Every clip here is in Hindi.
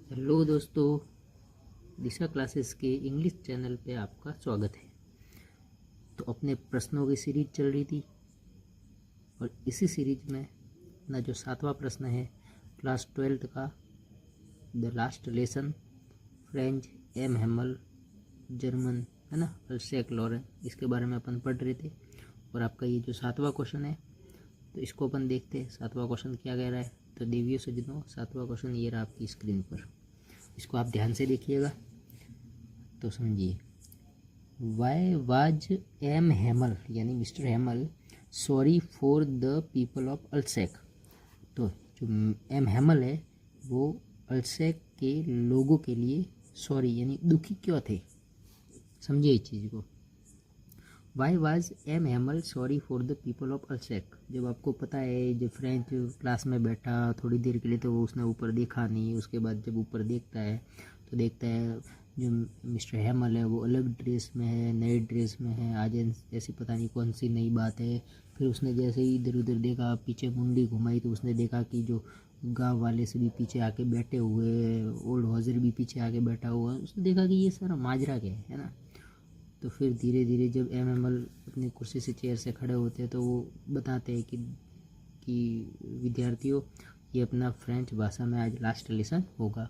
हेलो दोस्तों, दिशा क्लासेस के इंग्लिश चैनल पे आपका स्वागत है। तो अपने प्रश्नों की सीरीज चल रही थी और इसी सीरीज में ना जो 7वां प्रश्न है क्लास 12th का the last lesson French M Hamel German है ना अल्सैक लॉरेन, इसके बारे में अपन पढ़ रहे थे। और आपका ये जो 7वां क्वेश्चन है तो इसको अपन देखते हैं 7वां क्वेश्चन क्या कह रहा है। तो देवियों सज्जनों, 7वां क्वेश्चन ये रहा आपकी स्क्रीन पर, इसको आप ध्यान से देखिएगा तो समझिए। वाई वाज एम हेमल यानी mister Hamel sorry for the people of Alsace. तो जो एम हेमल है वो अल्सैक के लोगों के लिए सॉरी यानी दुखी क्यों थे, समझिए इस चीज़ को। Why was M Hamel sorry for the people of Alsace. जब आपको पता है जब फ्रेंच क्लास में बैठा थोड़ी देर के लिए तो वो उसने ऊपर देखा नहीं, उसके बाद जब ऊपर देखता है तो देखता है जो मिस्टर हेमल है वो अलग ड्रेस में है, नए ड्रेस में है, आज ऐसी पता नहीं कौन सी नई बात है। फिर उसने जैसे ही इधर उधर देखा, पीछे मुंडी घुमाई तो उसने देखा कि जो गांव वाले से भी पीछे आके बैठे हुए, ओल्ड हॉजर भी पीछे आके बैठा हुआ, उसने देखा कि ये सारा माजरा क्या है ना। तो फिर धीरे धीरे जब एम एम एल अपनी कुर्सी से चेयर से खड़े होते हैं तो वो बताते हैं कि विद्यार्थियों ये अपना फ्रेंच भाषा में आज लास्ट लेसन होगा।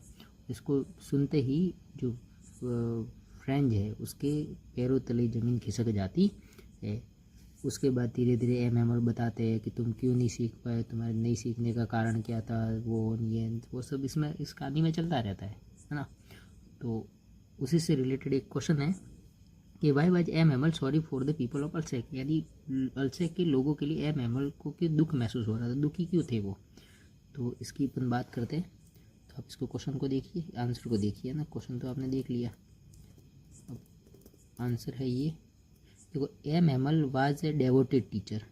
इसको सुनते ही जो फ्रेंच है उसके पैरों तले ज़मीन खिसक जाती है। उसके बाद धीरे धीरे एम एम एल बताते हैं कि तुम क्यों नहीं सीख पाए, तुम्हारे नहीं सीखने का कारण क्या था, वो सब इसमें इस कहानी में चलता रहता है ना। तो उसी से रिलेटेड एक क्वेश्चन है कि why was M Hamel sorry for the people of Alsace, यानी अल्सैक के लोगों के लिए एम एमल को क्यों दुख महसूस हो रहा था, दुखी क्यों थे वो। तो इसकी अपन बात करते हैं। तो आप इसको क्वेश्चन को देखिए, आंसर को देखिए ना। क्वेश्चन तो आपने देख लिया, अब आंसर है ये देखो। M Hamel was a devoted teacher.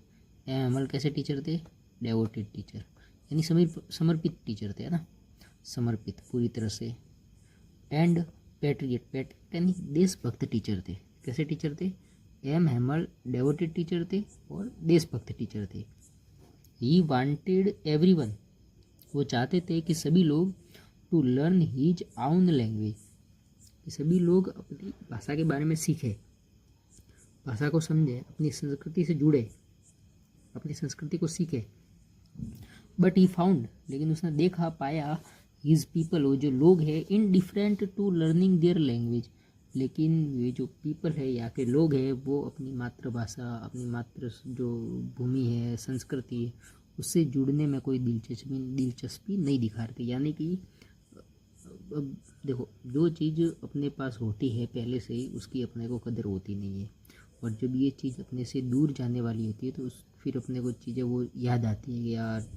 M Hamel कैसे टीचर थे, डेवोटेड टीचर यानी समर्पित टीचर थे, है ना, समर्पित पूरी तरह से। एंड पैट्रियट यानी देशभक्त टीचर थे। कैसे टीचर थे, एम हेमल डेवोटेड टीचर थे और देशभक्त टीचर थे। ही वांटेड एवरीवन, वो चाहते थे कि सभी लोग टू लर्न हीज आउन लैंग्वेज, कि सभी लोग अपनी भाषा के बारे में सीखे, भाषा को समझे, अपनी संस्कृति से जुड़े, अपनी संस्कृति को सीखे। बट ही फाउंड, लेकिन उसने देखा पाया, हिज पीपल, वो जो लोग हैं, in different to learning their language, लेकिन ये जो पीपल है यहाँ के लोग हैं वो अपनी मातृभाषा, अपनी मातृ जो भूमि है, संस्कृति है, उससे जुड़ने में कोई दिलचस्पी नहीं दिखा रहे थे। यानी कि अब देखो, जो चीज़ अपने पास होती है पहले से ही उसकी अपने को कदर होती नहीं है, और जब ये चीज़ अपने से दूर जाने वाली होती है तो फिर अपने को चीज़ें वो याद आती है कि यार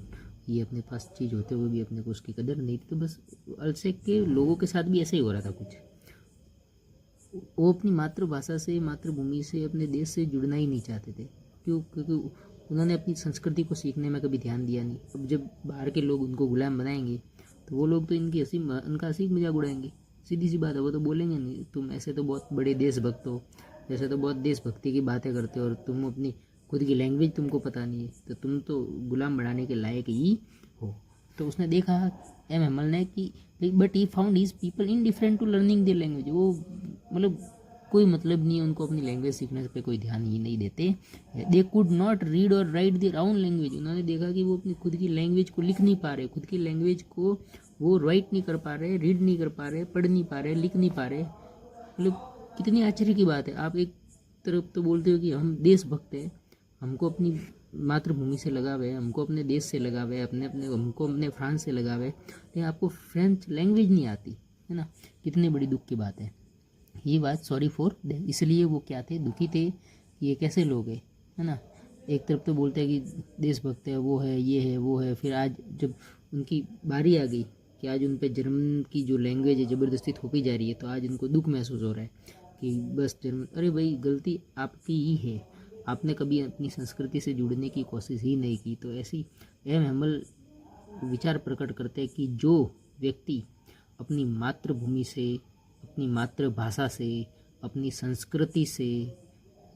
ये अपने पास चीज़ होते हुए भी अपने को उसकी कदर नहीं थी। तो बस अल्सैक के लोगों के साथ भी ऐसा ही हो रहा था कुछ। वो अपनी मातृभाषा से, मातृभूमि से, अपने देश से जुड़ना ही नहीं चाहते थे। क्यों? क्योंकि उन्होंने अपनी संस्कृति को सीखने में कभी ध्यान दिया नहीं। अब जब बाहर के लोग उनको गुलाम बनाएंगे तो वो लोग तो उनका हंसी मजाक उड़ाएंगे, सीधी सी बात है। वो तो बोलेंगे नहीं तुम ऐसे तो बहुत बड़े देशभक्त हो, जैसे तो बहुत देशभक्ति की बातें करते हो और तुम अपनी खुद की लैंग्वेज तुमको पता नहीं है, तो तुम तो गुलाम बनाने के लायक ही हो। तो उसने देखा एम हेमल ने कि but he found his people in different to learning their language, वो मतलब कोई मतलब नहीं है उनको अपनी लैंग्वेज सीखने पे, कोई ध्यान ही नहीं देते। दे कुड नॉट रीड और राइट देयर ओन लैंग्वेज, उन्होंने देखा कि वो अपनी खुद की लैंग्वेज को लिख नहीं पा रहे, खुद की लैंग्वेज को वो राइट नहीं कर पा रहे, रीड नहीं कर पा रहे, पढ़ नहीं पा रहे, लिख नहीं पा रहे। मतलब कितनी आश्चर्य की बात है। आप एक तरफ तो बोलते हो कि हम देशभक्त हैं, हमको अपनी मातृभूमि से लगाव है, हमको अपने देश से लगाव है, हमको अपने फ्रांस से लगाव है, लेकिन आपको फ्रेंच लैंग्वेज नहीं आती है ना। कितनी बड़ी दुख की बात है। ये बात सॉरी फॉर देम, इसलिए वो क्या थे, दुखी थे कि ये कैसे लोग हैं, है ना। एक तरफ तो बोलते हैं कि देशभक्त है, वो है, ये है, वो है, फिर आज जब उनकी बारी आ गई कि आज उन पर जर्मन की जो लैंग्वेज है ज़बरदस्ती थोपी जा रही है, तो आज उनको दुख महसूस हो रहा है कि बस जर्मन, अरे भाई गलती आपकी ही है, आपने कभी अपनी संस्कृति से जुड़ने की कोशिश ही नहीं की। तो ऐसी एम हेमल विचार प्रकट करते हैं कि जो व्यक्ति अपनी मातृभूमि से, अपनी मातृभाषा से, अपनी संस्कृति से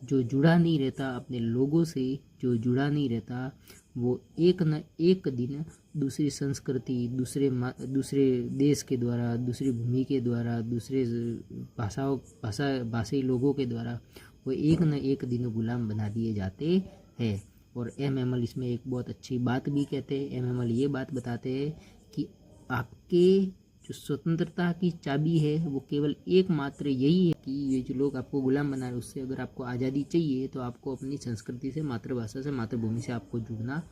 जो जुड़ा नहीं रहता, अपने लोगों से जो जुड़ा नहीं रहता, वो एक न एक दिन दूसरी संस्कृति, दूसरे देश के द्वारा, दूसरी भूमि के द्वारा, दूसरे भाषाई लोगों के द्वारा वो एक न एक दिन गुलाम बना दिए जाते हैं। और एमएमएल इसमें एक बहुत अच्छी बात भी कहते हैं। एमएमएल ये बात बताते हैं कि आपके जो स्वतंत्रता की चाबी है वो केवल एकमात्र यही है कि ये जो लोग आपको गुलाम बना रहे हैं उससे अगर आपको आज़ादी चाहिए तो आपको अपनी संस्कृति से, मातृभाषा से, मातृभूमि से आपको जुड़ना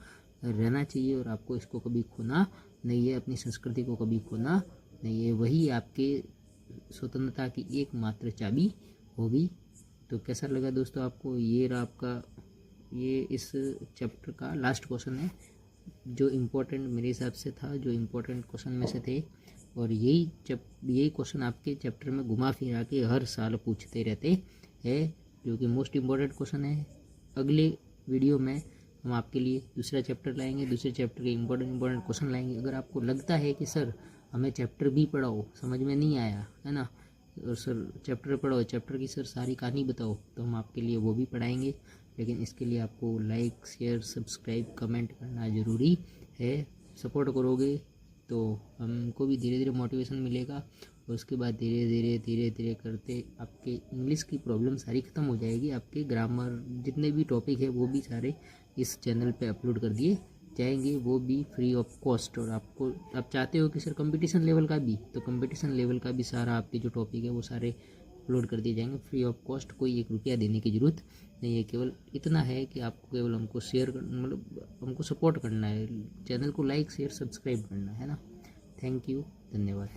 रहना चाहिए और आपको इसको कभी खोना नहीं है, अपनी संस्कृति को कभी खोना नहीं है। वही आपके स्वतंत्रता की एकमात्र चाबी होगी। तो कैसा लगा दोस्तों आपको? ये रहा आपका, ये इस चैप्टर का लास्ट क्वेश्चन है जो इम्पोर्टेंट मेरे हिसाब से था, जो इम्पोर्टेंट क्वेश्चन में से थे। और यही क्वेश्चन आपके चैप्टर में घुमा फिरा के हर साल पूछते रहते हैं, जो कि मोस्ट इम्पोर्टेंट क्वेश्चन है। अगले वीडियो में हम आपके लिए दूसरा चैप्टर लाएंगे, दूसरे चैप्टर के इम्पोर्टेंट क्वेश्चन लाएंगे। अगर आपको लगता है कि सर हमें चैप्टर भी पढ़ाओ, समझ में नहीं आया है ना, और सर चैप्टर पढ़ाओ, चैप्टर की सर सारी कहानी बताओ, तो हम आपके लिए वो भी पढ़ाएंगे। लेकिन इसके लिए आपको लाइक, शेयर, सब्सक्राइब, कमेंट करना ज़रूरी है। सपोर्ट करोगे तो हमको भी धीरे धीरे मोटिवेशन मिलेगा और उसके बाद धीरे धीरे करते आपके इंग्लिश की प्रॉब्लम सारी ख़त्म हो जाएगी। आपके ग्रामर जितने भी टॉपिक है वो भी सारे इस चैनल पे अपलोड कर दिए जाएंगे, वो भी फ्री ऑफ कॉस्ट। और आप चाहते हो कि सर कंपटीशन लेवल का भी, तो कंपटीशन लेवल का भी सारा आपके जो टॉपिक है वो सारे अपलोड कर दिए जाएंगे फ्री ऑफ कॉस्ट। कोई 1 रुपया देने की ज़रूरत नहीं है, केवल इतना है कि आपको केवल हमको शेयर मतलब हमको सपोर्ट करना है, चैनल को लाइक, शेयर, सब्सक्राइब करना है ना। थैंक यू, धन्यवाद।